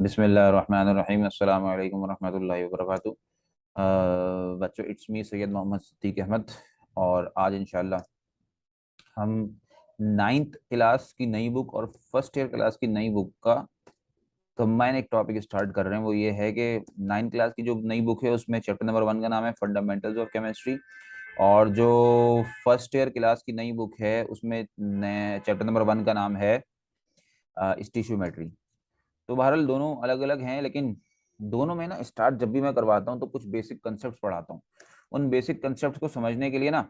बिस्मिल्लाहिर्रहमानिर्रहीम अस्सलामु अलैकुम वरहमतुल्लाहि वबरकातुहू। बच्चों, इट्स मी सैयद मोहम्मद सिद्दीक अहमद। और आज इंशाल्लाह हम नाइन्थ क्लास की नई बुक और फर्स्ट ईयर क्लास की नई बुक का कंबाइन एक टॉपिक स्टार्ट कर रहे हैं। वो ये है कि नाइन्थ क्लास की जो नई बुक है उसमें चैप्टर नंबर 1 का नाम है फंडामेंटल्स ऑफ केमिस्ट्री। और जो फर्स्ट ईयर क्लास की नई बुक है उसमें चैप्टर नंबर 1 का नाम है स्टिशियोमेट्री। तो बहरहाल दोनों अलग अलग हैं, लेकिन दोनों में ना स्टार्ट जब भी मैं करवाता हूँ तो कुछ बेसिक कंसेप्ट पढ़ाता हूँ। उन बेसिक कंसेप्ट को समझने के लिए ना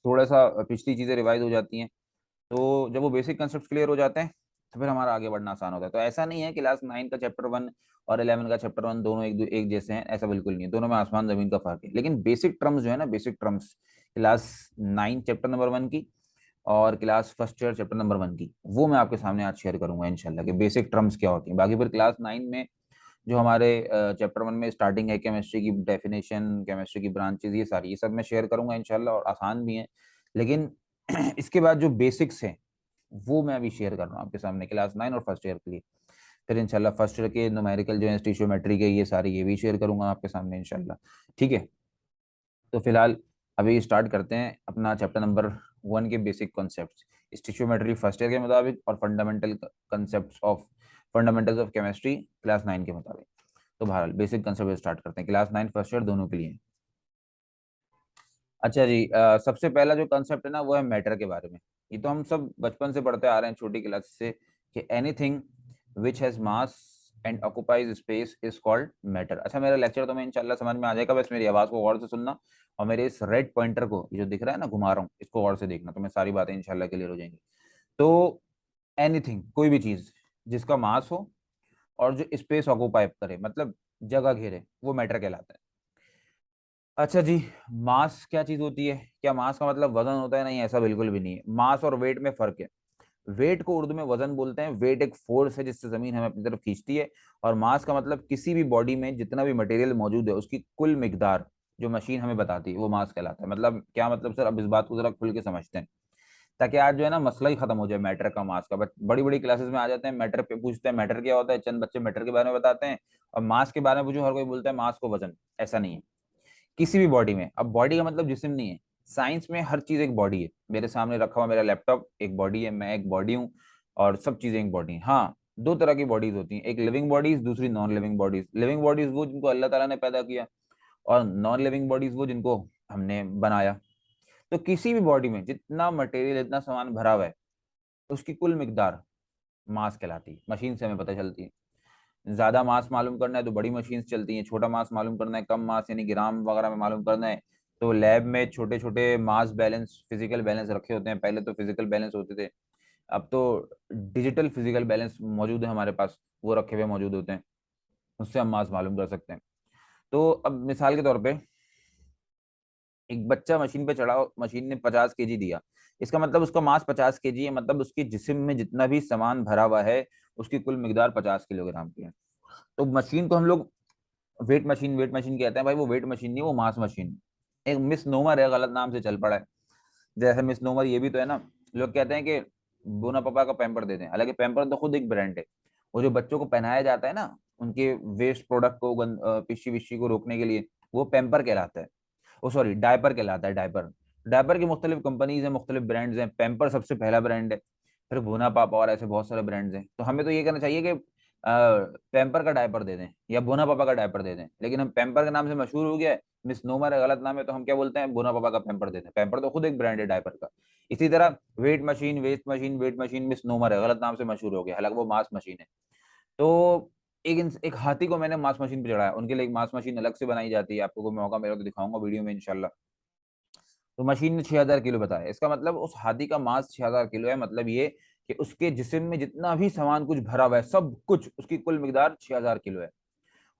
थोड़ा सा पिछली चीज़ें रिवाइज हो जाती हैं। तो जब वो बेसिक कंसेप्ट क्लियर हो जाते हैं तो फिर हमारा आगे बढ़ना आसान होता है। तो ऐसा नहीं है क्लास 9 का चैप्टर 1 और 11 का चैप्टर 1 दोनों एक जैसे हैं, ऐसा बिल्कुल नहीं है। दोनों में आसमान जमीन का फर्क है। लेकिन बेसिक टर्म्स जो है ना, basic terms class 9 chapter number 1 की और class first year chapter number 1 की, वो मैं आपके सामने आज शेयर करूंगा इंशाल्लाह कि बेसिक टर्म्स क्या होती हैं। बाकी फिर क्लास 9 में जो हमारे चैप्टर 1 में स्टार्टिंग है, केमिस्ट्री की डेफिनेशन, केमिस्ट्री की ब्रांचेस, ये सब मैं शेयर करूंगा इंशाल्लाह, और आसान भी है। लेकिन इसके बाद जो बेसिक्स हैं वो मैं अभी शेयर कर रहा हूँ आपके सामने क्लास 9 और फर्स्ट ईयर के लिए। फिर इंशाल्लाह फर्स्ट ईयर के न्यूमेरिकल जो है, स्टिशियोमेट्री के, ये सारे ये भी शेयर करूंगा आपके सामने इंशाल्लाह। ठीक है। तो फिलहाल अभी स्टार्ट करते हैं अपना चैप्टर नंबर 1 के बेसिक कॉन्सेप्ट्स स्टिशियोमेट्री फर्स्ट ईयर के मुताबिक, और फंडामेंटल्स ऑफ केमिस्ट्री क्लास 9 के मुताबिक। तो बहरहाल बेसिक कंसेप्ट स्टार्ट करते हैं क्लास 9 फर्स्ट ईयर दोनों के लिए। अच्छा जी, सबसे पहला जो कंसेप्ट है ना वो है मैटर के बारे में। ये तो हम सब बचपन से पढ़ते आ रहे हैं, छोटी क्लास से, कि anything which has mass and occupies space is called matter. अच्छा, मेरा लेक्चर तो मैं इंशाल्लाह समझ में आ जाएगा, बस मेरी आवाज को गौर से सुनना और मेरे इस रेड पॉइंटर को, ये जो दिख रहा है ना घुमा रहा हूँ, इसको गौर से देखना, तो मैं सारी बातें इंशाल्लाह क्लियर हो जाएंगी। तो एनीथिंग, कोई भी चीज जिसका मास हो और जो स्पेस ऑक्युपाई करे, मतलब जगह घेरे, वो मैटर कहलाता है। अच्छा जी, मास क्या चीज होती है? क्या मास का मतलब वजन होता है? नहीं, ऐसा बिल्कुल भी नहीं है। मास और वेट में फर्क है। वेट को उर्दू में वजन बोलते हैं। वेट एक फोर्स है जिससे जमीन हमें अपनी तरफ खींचती है। और मास का मतलब किसी भी बॉडी में जितना भी मटेरियल मौजूद है उसकी कुल मिकदार जो मशीन हमें बताती है वो मास कहलाता है। मतलब क्या मतलब सर? अब इस बात को जरा खुल के समझते हैं, ताकि आज जो है ना मसला ही खत्म हो जाए मैटर का, मास का। बट बड़ी बड़ी क्लासेस में आ जाते हैं, मैटर पे पूछते हैं मैटर क्या होता है, चंद बच्चे मैटर के बारे में बताते हैं, और मास के बारे में पूछो हर कोई बोलता है मास को वजन। ऐसा नहीं है किसी भी बॉडी में। अब बॉडी का मतलब जिस्म नहीं है। साइंस में हर चीज एक बॉडी है। मेरे सामने रखा हुआ मेरा लैपटॉप एक बॉडी है, मैं एक बॉडी हूँ, और सब चीजें एक बॉडी है। हाँ, दो तरह की बॉडीज होती हैं, एक लिविंग बॉडीज, दूसरी non living bodies. Living bodies वो जिनको अल्लाह ताला ने पैदा किया, और नॉन लिविंग बॉडीज वो जिनको हमने बनाया। तो किसी भी बॉडी में जितना मटेरियल, इतना सामान भरा हुआ है, उसकी कुल मिकदार मास कहलाती है। मशीन से हमें पता चलती है। ज्यादा मास मालूम करना है तो बड़ी मशीन चलती हैं, छोटा मास मालूम करना है, कम मास यानी ग्राम वगैरह में मालूम करना है, तो लैब में छोटे छोटे मास बैलेंस, फिजिकल बैलेंस रखे होते हैं। पहले तो फिजिकल बैलेंस होते थे, अब तो डिजिटल फिजिकल बैलेंस मौजूद है हमारे पास, वो रखे हुए मौजूद होते हैं, उससे हम मास मालूम कर सकते हैं। तो अब मिसाल के तौर पे एक बच्चा मशीन पे चढ़ा, मशीन ने 50 kg दिया, इसका मतलब उसका मास 50 kg है, मतलब उसके जिस्म में जितना भी सामान भरा हुआ है उसकी कुल मिकदार 50 किलोग्राम की है। तो मशीन को हम लोग वेट मशीन कहते हैं। भाई वो वेट मशीन नहीं, वो मास मशीन, एक मिस नोमर है, गलत नाम से चल पड़ा है। जैसे मिस नोमर ये भी तो है ना, लोग कहते हैं कि बोना पापा का पैम्पर दे दें, हालांकि पैम्पर तो खुद एक ब्रांड है। वो जो बच्चों को पहनाया जाता है ना, उनके वेस्ट प्रोडक्ट को, पिशी विशी को रोकने के लिए, वो पैम्पर कहलाता है। ओ सॉरी, डायपर कहलाता है, डायपर। डायपर की मुख्तलिफ कंपनीज हैं, मुख्तलिफ ब्रांड्स हैं, पैम्पर सबसे पहला ब्रांड है, फिर भूना पापा और ऐसे बहुत सारे ब्रांड्स हैं। तो हमें तो ये करना चाहिए कि पैम्पर का डायपर दे दें या भूना पापा का डायपर दे दें, लेकिन हम पैम्पर के नाम से मशहूर हो गया है, मिस नोमर है, गलत नाम है, तो हम क्या बोलते हैं? भूना पापा का पैम्पर दे दें। पैम्पर तो खुद एक ब्रांड है डायपर का। इसी तरह weight machine, weight machine misnomer है, गलत नाम से मशहूर हो गया, हालांकि वो मास मशीन है। तो एक हाथी को मैंने मास मशीन पे चढ़ाया, उनके लिए एक मास मशीन अलग से बनाई जाती है। आपको कोई मौका मिला तो दिखाऊंगा वीडियो में इंशाल्लाह। तो मशीन ने 6000 किलो बताया, इसका मतलब उस हाथी का मास 6000 किलो है। मतलब ये कि उसके जिस्म में जितना भी सामान कुछ भरा हुआ है, सब कुछ, उसकी कुल मिकदार 6000 किलो है।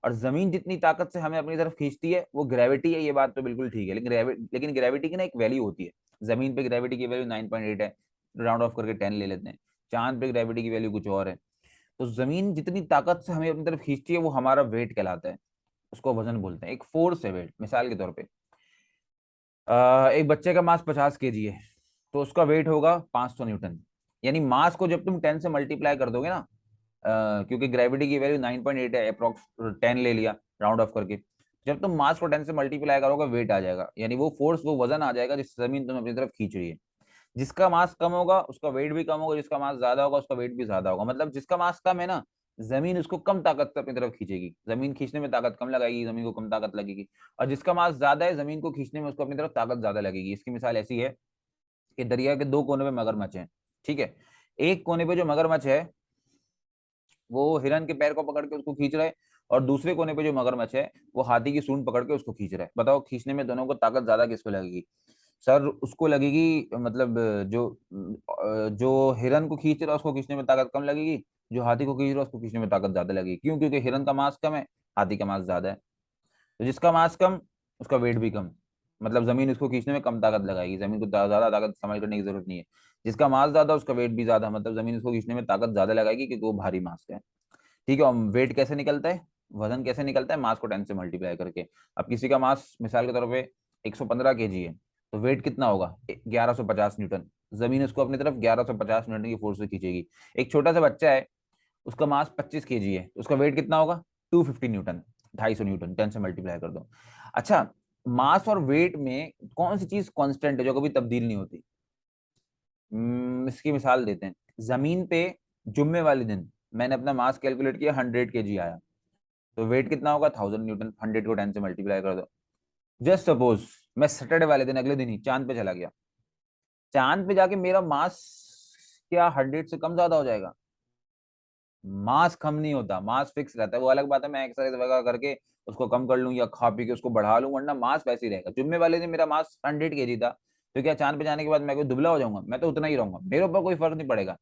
और जमीन जितनी ताकत से हमें अपनी तरफ खींचती है वो ग्रेविटी है, ये बात तो बिल्कुल ठीक है, लेकिन ग्रेविटी की ना एक वैल्यू होती है। जमीन पे ग्रेविटी की वैल्यू 9.8 है, राउंड ऑफ करके 10 ले लेते हैं। चांद पे ग्रेविटी की वैल्यू कुछ और है। तो जमीन जितनी ताकत से हमें अपनी तरफ खींचती है वो हमारा वेट कहलाता है, उसको वजन बोलते हैं। एक फोर्स है वेट। मिसाल के तौर पे एक बच्चे का मास 50 kg है, तो उसका वेट होगा 500 न्यूटन। यानी मास को जब तुम 10 से मल्टीप्लाई कर दोगे ना, क्योंकि ग्रेविटी की वैल्यू 9.8 है, अप्रोक्स 10 ले लिया राउंड ऑफ करके। जब तुम मास को 10 से मल्टीप्लाई करोगे वेट आ जाएगा, यानी वो फोर्स, वो वजन आ जाएगा जिससे जमीन तुम्हें अपनी तरफ खींच रही है। जिसका मास कम होगा उसका वेट भी कम होगा, जिसका मास ज्यादा होगा उसका वेट भी ज्यादा होगा। मतलब जिसका मास कम है ना, जमीन उसको कम ताकत से अपनी तरफ खींचेगी, जमीन खींचने में ताकत कम लगाएगी, जमीन को कम ताकत लगेगी। और जिसका मास ज्यादा है, जमीन को खींचने में उसको अपनी तरफ ताकत ज्यादा लगेगी। इसकी मिसाल ऐसी है कि दरिया के दो कोने पे मगरमच्छ है, ठीक है। एक कोने पे जो मगरमच्छ है वो हिरन के पैर को पकड़ के उसको खींच रहा है, और दूसरे कोने पे जो मगरमच्छ है वो हाथी की सूंड पकड़ के उसको खींच रहा है। बताओ खींचने में दोनों को ताकत ज्यादा किसको लगेगी? सर उसको लगेगी, मतलब जो हिरन को खींच रहा है उसको खींचने में ताकत कम लगेगी, जो हाथी को खींच रहा है उसको खींचने में ताकत ज्यादा लगेगी। क्यों? क्योंकि हिरन का मास कम है, हाथी का मास ज्यादा है। तो जिसका मास कम उसका वेट भी कम, मतलब जमीन उसको खींचने में कम ताकत लगाएगी, जमीन को ज्यादा ताकत इस्तेमाल करने की जरूरत नहीं है। जिसका मास ज्यादा उसका वेट भी ज्यादा, मतलब जमीन उसको खींचने में ताकत ज्यादा लगाएगी क्योंकि वो भारी मास का है। ठीक है। और वेट कैसे निकलता है, वजन कैसे निकलता है? मास को 10 से मल्टीप्लाई करके। अब किसी का मास मिसाल के तौर पे 115 केजी है, तो वेट कितना होगा? 1150 न्यूटन। जमीन उसको अपनी तरफ 1150 न्यूटन की फोर्स से खींचेगी। एक छोटा सा बच्चा है, उसका मास 25 केजी है, उसका वेट कितना होगा? 250 न्यूटन, 250 न्यूटन। 10 से मल्टीप्लाई कर दो। अच्छा, मास और वेट में कौन सी चीज कांस्टेंट है जो कभी तब्दील नहीं होती? इसकी मिसाल देते हैं। जमीन पे जुम्मे वाले दिन मैंने अपना मास कैलकुलेट किया, 100 केजी आया, तो वेट कितना होगा? 1000 न्यूटन। 100 को 10 से मल्टीप्लाई कर दो। जस्ट सपोज मैं सैटरडे वाले दिन अगले दिन ही चांद पे चला गया, चांद पे जाके मेरा मास क्या 100 से कम ज्यादा हो जाएगा? मास कम नहीं होता, मास फिक्स रहता है। वो अलग बात है मैं एक्सरसाइज वगैरह करके उसको कम कर लूं या खा पी के उसको बढ़ा लूं, वरना मास वैसे ही रहेगा। जुम्मे वाले दिन मेरा मास 100 केजी था, तो क्या चांद पे जाने के बाद मैं कोई दुबला हो जाऊंगा? मैं तो उतना ही रहूंगा, मेरे ऊपर कोई फर्क नहीं पड़ेगा।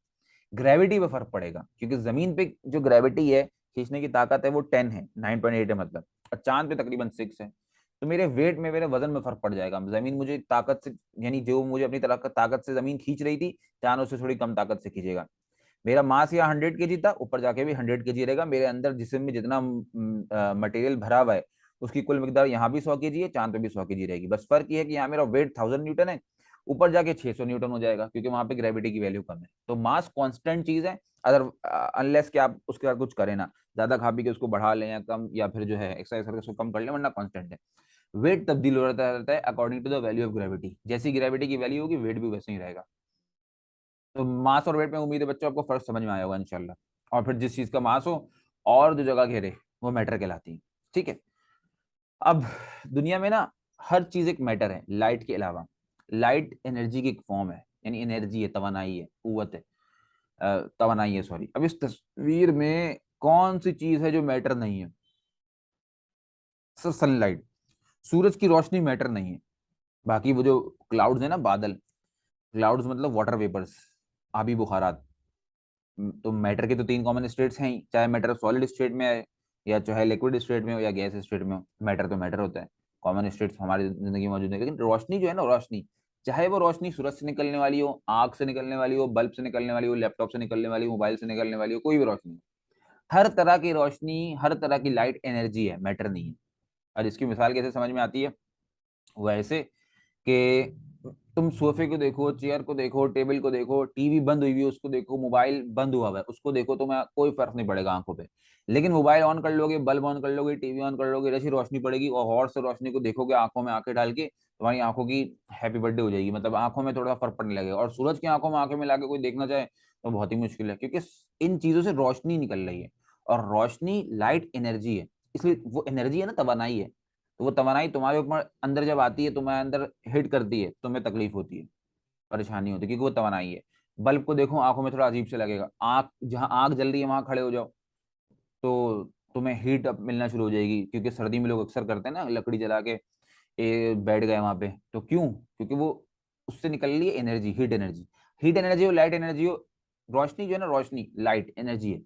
ग्रेविटी पे फर्क पड़ेगा, क्योंकि जमीन पे जो ग्रेविटी है, खींचने की ताकत है, वो 10 है, 9.8 है मतलब, और चांद पे तकरीबन 6 है। तो मेरे वेट में, मेरे वजन में फर्क पड़ जाएगा। जमीन मुझे ताकत से, यानी जो मुझे अपनी तरह ताकत से जमीन खींच रही थी, चांद उससे थोड़ी कम ताकत से खींचेगा। मेरा मास यहाँ 100 केजी था, ऊपर जाके भी 100 केजी रहेगा। मेरे अंदर जिस्म में जितना मटेरियल भरा हुआ है उसकी कुल मिकदार यहाँ भी 100 केजी है, चांद पे भी 100 केजी रहेगी। बस फर्क ये है कि यहाँ मेरा वेट 1000 न्यूटन है, ऊपर जाके 600 न्यूटन हो जाएगा, क्योंकि वहां पे ग्रेविटी की वैल्यू कम है। तो मास कांस्टेंट चीज है, अगर अनलेस कि आप उसके साथ कुछ करें ना, ज्यादा खा पी के उसको बढ़ा लें या कम, या फिर जो है एक्सरसाइज करके उसको कम कर लें, वरना कांस्टेंट है। वेट तब्दील हो रहता है according to the value of gravity. जैसी ग्रेविटी की वैल्यू होगी वेट भी वैसे ही रहेगा। तो मास और वेट में उम्मीद है बच्चों आपको फर्क समझ में आया होगा इंशाल्लाह। और फिर जिस चीज का मास हो और जो जगह घेरे वो मैटर कहलाती है। ठीक है। अब दुनिया में ना हर चीज एक मैटर है लाइट के अलावा। लाइट एनर्जी की एक फॉर्म है, यानी एनर्जी है, तवानाई है, कुव्वत है, तवानाई है सॉरी। अब इस तस्वीर में कौन सी चीज है जो मैटर नहीं है? सर सनलाइट, सूरज की रोशनी मैटर नहीं है। बाकी वो जो क्लाउड्स है ना, बादल, क्लाउड्स मतलब वाटर वेपर्स, आबी बुखारात, तो मैटर के तो तीन कॉमन स्टेट्स हैं ही, चाहे मैटर सॉलिड स्टेट में है, या चाहे लिक्विड स्टेट में हो, या गैस स्टेट में हो। मैटर तो मैटर होता है, कॉमन स्टेट्स हमारी जिंदगी में मौजूद है। लेकिन रोशनी जो है ना, रोशनी, चाहे वो रोशनी सूरज से निकलने वाली हो, आग से निकलने वाली हो, बल्ब से निकलने वाली हो, लैपटॉप से निकलने वाली हो, मोबाइल से निकलने वाली हो, कोई भी रोशनी, हर तरह की रोशनी, हर तरह की लाइट एनर्जी है, मैटर नहीं है। और इसकी मिसाल कैसे समझ में आती है? वैसे कि तुम सोफे को देखो, चेयर को देखो, टेबल को देखो, टीवी बंद हुई हुई है उसको देखो, मोबाइल बंद हुआ है उसको देखो, तो मैं कोई फर्क नहीं पड़ेगा आंखों पे। लेकिन मोबाइल ऑन कर लोगे, बल्ब ऑन कर लोगे, टीवी ऑन कर लोगे, जैसी रोशनी पड़ेगी और से रोशनी को देखोगे आंखों में आंखें डाल के, तुम्हारी आंखों की हैप्पी बर्थडे हो जाएगी, मतलब आंखों में थोड़ा फर्क पड़ने लगेगा। और सूरज की आंखों में आंखें मिला के कोई देखना चाहे तो बहुत ही मुश्किल है, क्योंकि इन चीजों से रोशनी निकल रही है, और रोशनी लाइट एनर्जी है, इसलिए वो एनर्जी है ना, तवानाई है। तो वो तवानाई तुम्हारे ऊपर अंदर जब आती है, तुम्हारे अंदर हिट करती है, तुम्हें तकलीफ होती है, परेशानी होती है, क्योंकि वो तवानाई है। बल्ब को देखो आंखों में थोड़ा अजीब से लगेगा, आंख जहां आग जल रही है वहां खड़े हो जाओ तो तुम्हें हीट अप मिलना शुरू हो जाएगी, क्योंकि सर्दी में लोग अक्सर करते हैं ना, लकड़ी जला के बैठ गए वहां पे, तो क्यों? क्योंकि वो उससे निकल रही है energy, heat energy. Heat energy हो, लाइट एनर्जी हो, रोशनी जो है ना, रोशनी लाइट एनर्जी है,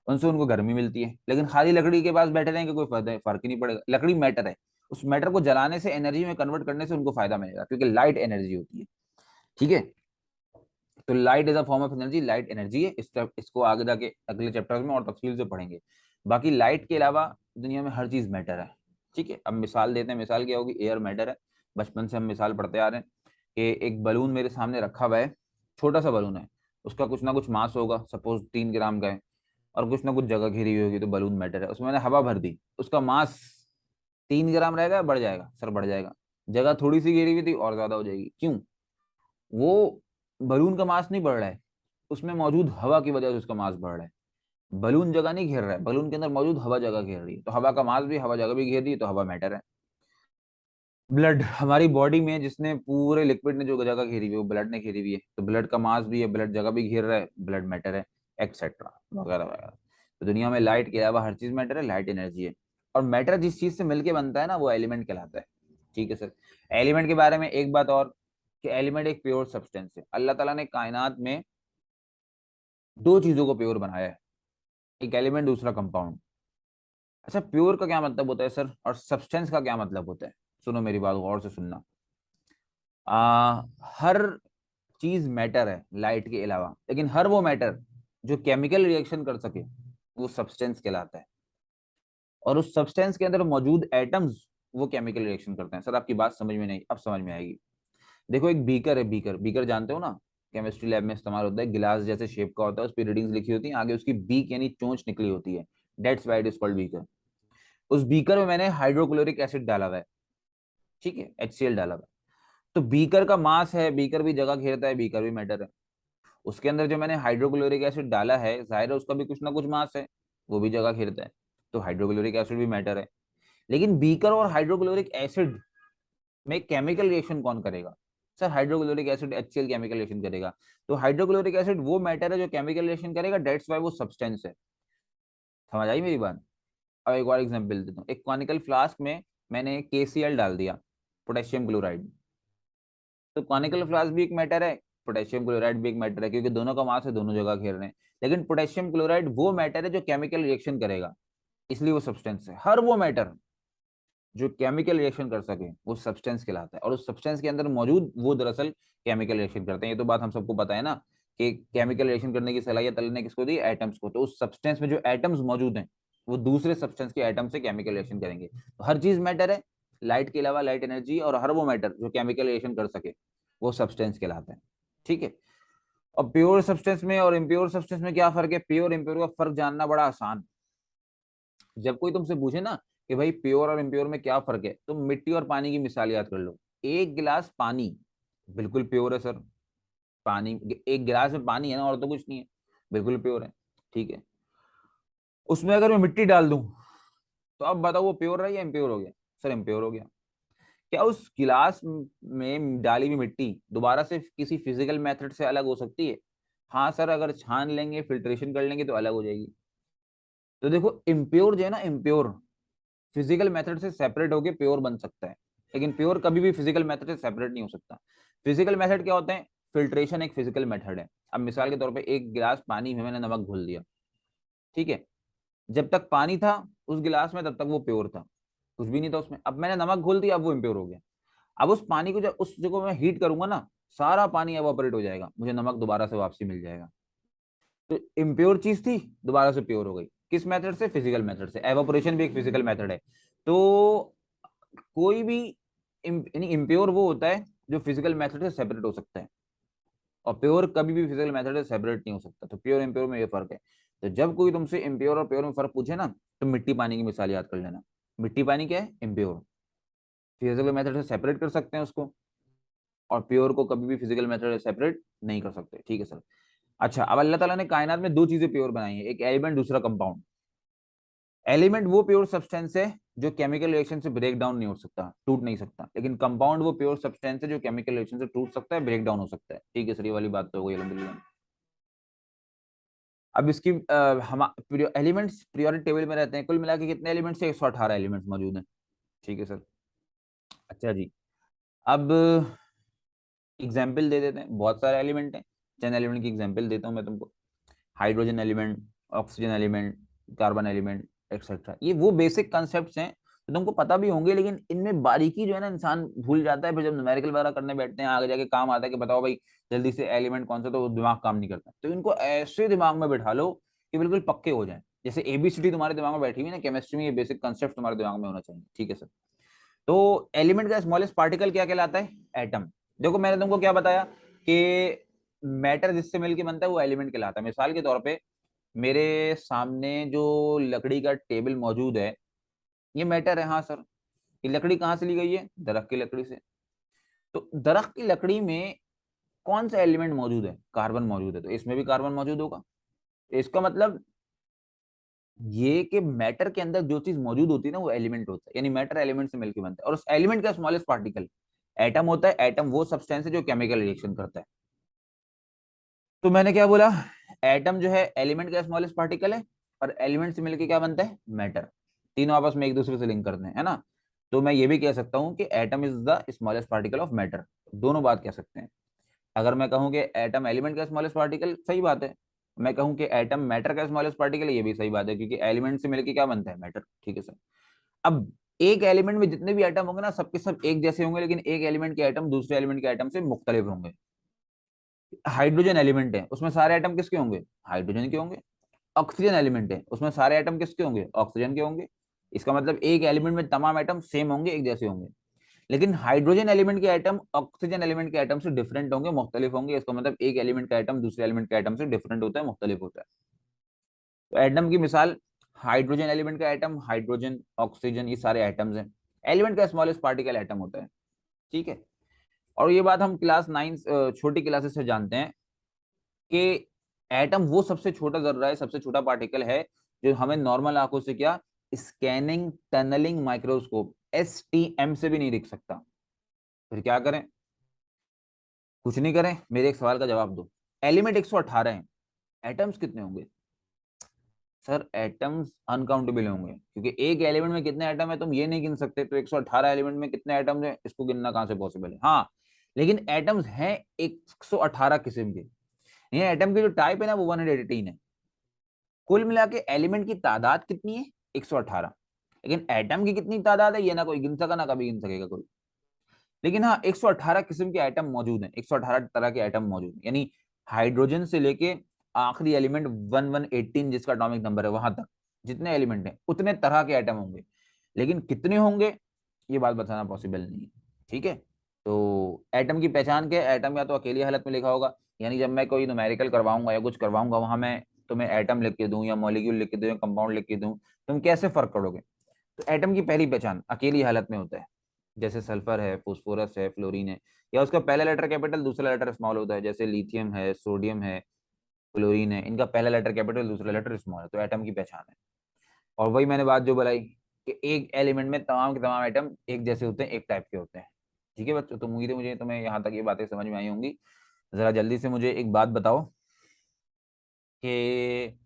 उनसे उनको गर्मी मिलती है। लेकिन खाली लकड़ी के पास बैठे रहेंगे कोई फर्क ही नहीं पड़ेगा। लकड़ी मैटर है, उस मैटर को जलाने से, एनर्जी में कन्वर्ट करने से उनको फायदा मिलेगा, क्योंकि लाइट एनर्जी होती है। ठीक है। तो light is a form of energy, light energy है। इसको आगे जाके अगले चैप्टर में और तफसील से पढ़ेंगे। बाकी लाइट के अलावा दुनिया में हर चीज मैटर है। ठीक है। अब मिसाल देते हैं, मिसाल क्या होगी? एयर मैटर है। बचपन से हम मिसाल पढ़ते आ रहे हैं कि एक बलून मेरे सामने रखा हुआ है, छोटा सा बलून है, उसका कुछ ना कुछ मास होगा, सपोज 3 ग्राम का है, और कुछ ना कुछ जगह घेरी हुई होगी तो बलून मैटर है। उसमें मैंने हवा भर दी, उसका मास 3 ग्राम रहेगा, बढ़ जाएगा सर, बढ़ जाएगा। जगह थोड़ी सी घेरी हुई थी और ज्यादा हो जाएगी, क्यों? वो बलून का मास नहीं बढ़ रहा है, उसमें मौजूद हवा की वजह से उसका मास बढ़ रहा है। बलून जगह नहीं घेर रहा है, बलून के अंदर मौजूद हवा जगह घेर रही है, तो हवा का मास भी हवा जगह भी घेर रही है, तो हवा मैटर है। ब्लड हमारी बॉडी में जिसने पूरे लिक्विड ने जो जगह घेरी हुई है वो ब्लड ने घेरी हुई है, तो ब्लड का मास भी है, ब्लड जगह भी घेर रहा है, ब्लड मैटर है, एक्सेट्रा वगैरह वगैरह। तो दुनिया में लाइट के अलावा हर चीज मैटर है, लाइट एनर्जी है। और मैटर जिस चीज से मिलके बनता है ना वो एलिमेंट कहलाता है। ठीक है सर। एलिमेंट के बारे में एक बात और, कि एलिमेंट एक प्योर सब्सटेंस है। अल्लाह ताला ने कायनात में दो चीजों को प्योर बनाया है, एक एलिमेंट, दूसरा कंपाउंड। अच्छा, प्योर का क्या मतलब होता है सर, और सब्सटेंस का क्या मतलब होता है? सुनो मेरी बात गौर से सुनना। आ, हर चीज मैटर है लाइट के अलावा, लेकिन हर वो मैटर जो केमिकल रिएक्शन कर सके वो सब्सटेंस कहलाता है। और उस सब्सटेंस के अंदर मौजूद एटम्स वो केमिकल रिएक्शन करते हैं। सर आपकी बात समझ में नहीं, अब समझ में आएगी। देखो एक बीकर है, बीकर, बीकर जानते हो ना, केमिस्ट्री लैब में इस्तेमाल होता है, गिलास जैसे शेप का होता है, उस पर रीडिंग्स लिखी होती है, आगे उसकी बीक यानी चोंच निकली होती है, that's why it is called beaker. उस बीकर में मैंने हाइड्रोक्लोरिक एसिड डाला हुआ है, ठीक है, HCl डाला हुआ है। तो बीकर का मास है, बीकर भी जगह घेरता है, बीकर भी मैटर है। उसके अंदर जो मैंने हाइड्रोक्लोरिक एसिड डाला है, जाहिर है उसका भी कुछ ना कुछ मास है, वो भी जगह घेरता है, तो हाइड्रोक्लोरिक एसिड भी मैटर है। लेकिन बीकर और हाइड्रोक्लोरिक एसिड में केमिकल रिएक्शन कौन करेगा? Sir hydrochloric acid HCl chemical reaction करेगा। तो हाइड्रोक्लोरिक एसिड वो मैटर है जो केमिकल रिएक्शन करेगा, डेट्स वाई वो सब्सटेंस है। समझ आई मेरी बात? अब एक और एग्जांपल देता हूँ। एक कॉनिकल फ्लास्क में मैंने KCl डाल दिया, पोटेशियम क्लोराइड। तो कॉनिकल फ्लास्क भी एक मैटर है, पोटेशियम क्लोराइड भी एक मैटर है, क्योंकि दोनों का मास है, दोनों जगह घेर रहे हैं। लेकिन पोटेशियम क्लोराइड वो मैटर है जो केमिकल रिएक्शन करेगा, इसलिए वो सब्सटेंस है। हर वो मैटर जो केमिकल रिएक्शन कर सके वो सब्सटेंस कहलाता है, और उस सब्सटेंस के अंदर मौजूद वो दरअसल केमिकल रिएक्शन करते हैं। ये तो बात हम सबको पता है ना, कि केमिकल रिएक्शन करने की सलाहियत अल्लाह ने किसको दी? एटम्स को। तो उस सब्सटेंस में जो एटम्स मौजूद हैं वो दूसरे सब्सटेंस के एटम से केमिकल रिएक्शन करेंगे। तो हर चीज मैटर है, लाइट के अलावा लाइट एनर्जी, और हर वो मैटर जो केमिकल रिएक्शन कर सके वो सब्सटेंस कहलाता है। ठीक है। और प्योर सब्सटेंस में और इम्प्योर सब्सटेंस में क्या फर्क है? प्योर इम्प्योर का फर्क जानना बड़ा आसान। जब कोई तुमसे पूछे ना कि भाई प्योर और इम्प्योर में क्या फर्क है, तुम मिट्टी और पानी की मिसाल याद कर लो। एक गिलास पानी बिल्कुल प्योर है सर, पानी, एक गिलास में पानी है ना, और तो कुछ नहीं है, बिल्कुल प्योर है। ठीक है। उसमें अगर मैं मिट्टी डाल दूं तो अब बताओ वो प्योर है या इम्प्योर हो गया? सर इम्प्योर हो गया। क्या उस गिलास में डाली हुई मिट्टी दोबारा से किसी फिजिकल मेथड से अलग हो सकती है? हाँ सर, अगर छान लेंगे, फिल्ट्रेशन कर लेंगे तो अलग हो जाएगी। तो देखो इम्प्योर जो है ना, इम्प्योर फिजिकल मेथड से सेपरेट होकर प्योर बन सकता है, लेकिन प्योर कभी भी फिजिकल मेथड से सेपरेट नहीं हो सकता। फिजिकल मेथड क्या होते हैं? फिल्ट्रेशन एक फिजिकल मेथड है। अब मिसाल के तौर पे एक गिलास पानी में मैंने नमक घोल दिया, ठीक है। जब तक पानी था उस गिलास में तब तक वो प्योर था, कुछ भी नहीं था उसमें। अब मैंने नमक घोल दिया, अब वो इम्प्योर हो गया। अब उस पानी को जब उस जगह में हीट करूंगा ना, सारा पानी एवापोरेट हो जाएगा, मुझे नमक दोबारा से वापसी मिल जाएगा। तो इम्प्योर चीज थी, दोबारा से प्योर हो गई। किस मेथड से? फिजिकल मेथड से। एवापोरेशन भी एक फिजिकल मेथड है। तो कोई भी यानी इम्प्योर वो होता है जो फिजिकल मेथड से सेपरेट हो सकता है, और प्योर कभी भी फिजिकल मेथड से सेपरेट नहीं हो सकता। तो प्योर इम्प्योर में ये फर्क है। तो जब कोई तुमसे इम्प्योर और प्योर में फर्क पूछे ना, तो मिट्टी पानी की मिसाल याद कर लेना। मिट्टी पानी क्या है? इम्प्योर, फिजिकल मेथड से सेपरेट कर सकते हैं उसको, और प्योर को कभी भी फिजिकल मेथड से सेपरेट नहीं कर सकते। ठीक है सर। अच्छा, अब अल्लाह ताला ने कायनात में दो चीजें प्योर बनाई है, एक एलिमेंट, दूसरा कंपाउंड। एलिमेंट वो प्योर सब्सटेंस है जो केमिकल रिएक्शन से ब्रेक डाउन नहीं हो सकता, टूट नहीं सकता। लेकिन कंपाउंड वो प्योर सब्सटेंस है जो केमिकल रिएक्शन से टूट सकता है, ब्रेक डाउन हो सकता है। ठीक है सर, ये वाली बात तो हो गई अल्हम्दुलिल्लाह। अब इसकी हम एलिमेंट्स पीरियोडिक टेबल में रहते हैं, कुल मिला के कितने एलिमेंट्स है? 118 एलिमेंट्स मौजूद हैं। ठीक है सर। अच्छा जी, अब एग्जाम्पल दे देते हैं। बहुत सारे एलिमेंट हैं, चंद एलिमेंट की एग्जाम्पल देता हूँ मैं तुमको। Hydrogen element, oxygen element, carbon element, etcetera. ये वो बेसिक कॉन्सेप्ट्स हैं तो तुमको पता भी होंगे, लेकिन इनमें बारीकी जो है ना इंसान भूल जाता है। फिर जब न्यूमेरिकल वगैरह करने बैठते हैं आगे जाके काम आता है कि बताओ भाई जल्दी से एलिमेंट कौन सा, तो वो दिमाग काम नहीं करता। तो इनको ऐसे दिमाग में बैठा लो कि बिल्कुल पक्के हो जाए। जैसे ABCD तुम्हारे दिमाग में बैठी हुई ना, केमिस्ट्री में ये बेसिक कॉन्सेप्ट तुम्हारे दिमाग में होना चाहिए। ठीक है सर। तो एलिमेंट का स्मॉलेस्ट पार्टिकल क्या कहलाता है? एटम। देखो मैंने तुमको क्या बताया कि मैटर जिससे मिलके बनता है वो एलिमेंट कहलाता है। मिसाल के तौर पे मेरे सामने जो लकड़ी का टेबल मौजूद है ये मैटर है। हाँ सर, ये लकड़ी कहाँ से ली गई है? दरख्त की लकड़ी से। तो दरख्त की लकड़ी में कौन सा एलिमेंट मौजूद है? कार्बन मौजूद है, तो इसमें भी कार्बन मौजूद होगा। इसका मतलब ये कि मैटर के अंदर जो चीज मौजूद होती है ना वो एलिमेंट होता है, यानी मैटर एलिमेंट से मिलकर बनता है। और उस एलिमेंट का स्मॉलेस्ट पार्टिकल एटम होता है। एटम वो सब्सटेंस है जो केमिकल रिएक्शन करता है। तो मैंने क्या बोला? एटम जो है एलिमेंट का स्मॉलेस्ट पार्टिकल है, और एलिमेंट से मिलकर क्या बनता है? मैटर। तीनों आपस में एक दूसरे से लिंक करते हैं, है ना? तो मैं ये भी कह सकता हूं कि atom is the smallest particle of matter. दोनों बात कह सकते हैं। अगर मैं कहूं कि एटम एलिमेंट का स्मॉलेस्ट पार्टिकल, सही बात है। मैं कहूं कि एटम मैटर का स्मॉलेस्ट पार्टिकल, ये भी सही बात है, क्योंकि एलिमेंट से मिलकर क्या बनता है? मैटर। ठीक है सर। अब एक एलिमेंट में जितने भी एटम होंगे ना, सबके सब एक जैसे होंगे, लेकिन एक एलिमेंट के एटम दूसरे एलिमेंट के एटम से मुख्तलिफ होंगे। हाइड्रोजन एलिमेंट है, उसमें सारे एटम किसके होंगे? हाइड्रोजन के होंगे। ऑक्सीजन एलिमेंट है, उसमें सारे एटम किसके होंगे? ऑक्सीजन के होंगे। इसका मतलब एक एलिमेंट में तमाम एटम सेम होंगे, एक जैसे होंगे। लेकिन हाइड्रोजन एलिमेंट के एटम ऑक्सीजन एलिमेंट के एटम से डिफरेंट होंगे, मुख्तलिफ होंगे। इसका मतलब एक एलिमेंट का एटम दूसरे एलिमेंट के एटम से डिफरेंट होता है, मुख्तलिफ होता है। तो एटम की मिसाल, हाइड्रोजन एलिमेंट का एटम, हाइड्रोजन, ऑक्सीजन, ये सारे एटम्स हैं। एलिमेंट का स्मॉलेस्ट पार्टिकल एटम होता है। ठीक है। और ये बात हम क्लास 9 छोटी क्लासेस से जानते हैं कि एटम वो सबसे छोटा जर्रा है, सबसे छोटा पार्टिकल है जो हमें नॉर्मल आंखों से क्या, स्कैनिंग टनलिंग माइक्रोस्कोप STM से भी नहीं दिख सकता। फिर क्या करें? कुछ नहीं करें, मेरे एक सवाल का जवाब दो। एलिमेंट 118 हैं, एटम्स कितने होंगे? सर एटम्स अनकाउंटेबल होंगे, क्योंकि एक एलिमेंट में कितने एटम है तुम ये नहीं गिन सकते, तो 118 एलिमेंट में कितने एटम्स हैं इसको गिनना कहां से पॉसिबल है? हाँ, लेकिन एटम्स हैं 118 किस्म के। ये एटम की जो टाइप है ना वो 118 है। कुल मिला के एलिमेंट की तादाद कितनी है? 118। लेकिन एटम की कितनी तादाद है ये ना कोई गिन सका, ना कभी गिन सकेगा कोई। लेकिन हाँ, 118 किस्म के एटम मौजूद हैं, 118 तरह के एटम मौजूद हैं। यानी हाइड्रोजन से लेके आखिरी एलिमेंट 1118 जिसका एटॉमिक नंबर है वहां तक जितने एलिमेंट हैं उतने तरह के एटम होंगे। लेकिन कितने होंगे ये बात बताना पॉसिबल नहीं है। ठीक है। तो एटम की पहचान क्या है? एटम या तो अकेली हालत में लिखा होगा, यानी जब मैं कोई न्यूमेरिकल करवाऊंगा या कुछ करवाऊंगा वहां मैं तुम्हें एटम लिख के दूं या मॉलिक्यूल लिख के दूं या कंपाउंड लिख के दूं, तुम कैसे फर्क करोगे? तो एटम की पहली पहचान अकेली हालत में होता है। जैसे सल्फर है, फोस्फोरस है, फ्लोरीन है, या उसका पहला लेटर कैपिटल दूसरा लेटर स्मॉल होता है। जैसे लिथियम है, सोडियम है, क्लोरीन है, इनका पहला लेटर कैपिटल दूसरा लेटर स्मॉल है। तो एटम की पहचान है। और वही मैंने बात जो बताई कि एक एलिमेंट में तमाम के तमाम एटम एक जैसे होते हैं, एक टाइप के होते हैं। ठीक है बच्चों, तो उम्मीद है मुझे तुम्हें यहाँ तक ये बातें समझ में आई होंगी। जरा जल्दी से मुझे एक बात बताओ कि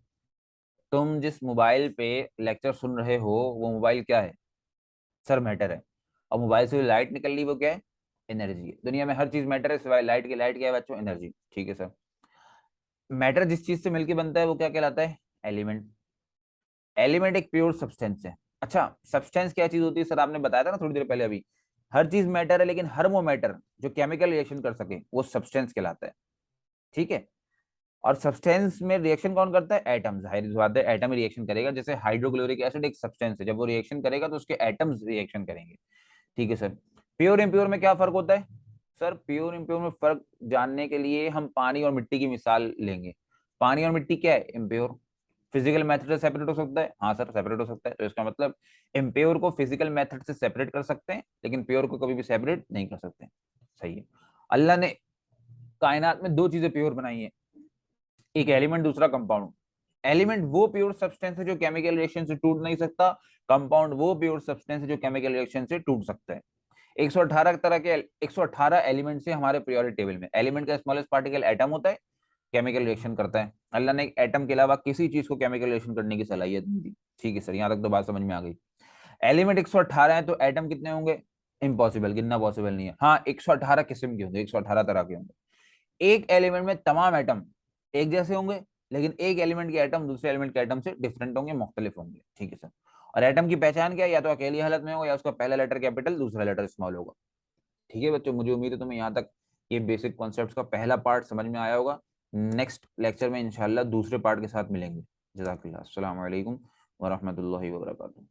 तुम जिस मोबाइल पे लेक्चर सुन रहे हो वो मोबाइल क्या है? सर मैटर है। और मोबाइल से जो लाइट निकल रही वो क्या है? एनर्जी है। दुनिया में हर चीज मैटर है सिवाय लाइट के। लाइट क्या है बच्चों? एनर्जी। ठीक है सर। मैटर जिस चीज से मिलकर बनता है वो क्या कहलाता है? एलिमेंट। एलिमेंट एक प्योर सब्सटेंस है। अच्छा, सब्सटेंस क्या चीज होती है? सर आपने बताया था ना थोड़ी देर पहले अभी, हर चीज मैटर है, लेकिन हर वो मैटर जो केमिकल रिएक्शन कर सके वो सब्सटेंस कहलाता है। ठीक है। और सब्सटेंस में रिएक्शन कौन करता है? एटम्स। जाहिर सी बात है एटम रिएक्शन करेगा। जैसे हाइड्रोक्लोरिक एसिड एक सब्सटेंस है, जब वो रिएक्शन करेगा तो उसके एटम्स रिएक्शन करेंगे। ठीक है सर। प्योर इम्प्योर में क्या फर्क होता है? सर प्योर इम्प्योर में फर्क जानने के लिए हम पानी और मिट्टी की मिसाल लेंगे। पानी और मिट्टी क्या है? इम्प्योर। फिजिकल मेथड से सेपरेट हो सकता है? हाँ सर सेपरेट हो सकता है। तो इसका मतलब इम्प्योर को फिजिकल मेथड से सेपरेट कर सकते हैं, लेकिन प्योर को कभी भी सेपरेट नहीं कर सकते। सही है। अल्लाह ने कायनात में दो चीजें प्योर बनाई है, एक एलिमेंट दूसरा कंपाउंड। एलिमेंट वो प्योर सब्सटेंस है जो केमिकल रिएक्शन से टूट नहीं सकता। कंपाउंड वो प्योर सब्सटेंस है जो केमिकल रिएक्शन से टूट सकता है। 118 तरह के 118 एलिमेंट से हमारे पीरियोडिक टेबल में एलिमेंट का स्मॉलेस्ट पार्टिकल एटम होता है, केमिकल रिएक्शन करता है। अल्लाह ने एटम के अलावा किसी चीज को केमिकल रिएक्शन करने की सलाहियत नहीं दी। ठीक है सर, यहाँ तक तो बात समझ में आ गई। एलिमेंट 118 है तो एटम कितने होंगे? इम्पॉसिबल, गिनना पॉसिबल नहीं है। हाँ 118 किस्म के होंगे, 118 तरह के होंगे। एक एलिमेंट में तमाम एटम एक जैसे होंगे, लेकिन एक एलिमेंट के एटम दूसरे एलिमेंट के एटम से डिफरेंट होंगे, मुख्तलिफ होंगे। ठीक है सर। और एटम की पहचान क्या है? या तो अकेली हालत में होगा या उसका पहला लेटर कैपिटल दूसरा लेटर स्मॉल होगा। ठीक है बच्चों, मुझे उम्मीद है तुम्हें यहाँ तक ये बेसिक कॉन्सेप्ट्स का पहला पार्ट समझ में आया होगा। नेक्स्ट लेक्चर में इंशाल्लाह दूसरे पार्ट के साथ मिलेंगे। जज़ाकल्लाह। अस्सलाम वालेकुम वरहमतुल्लाहि वबरकातुहू।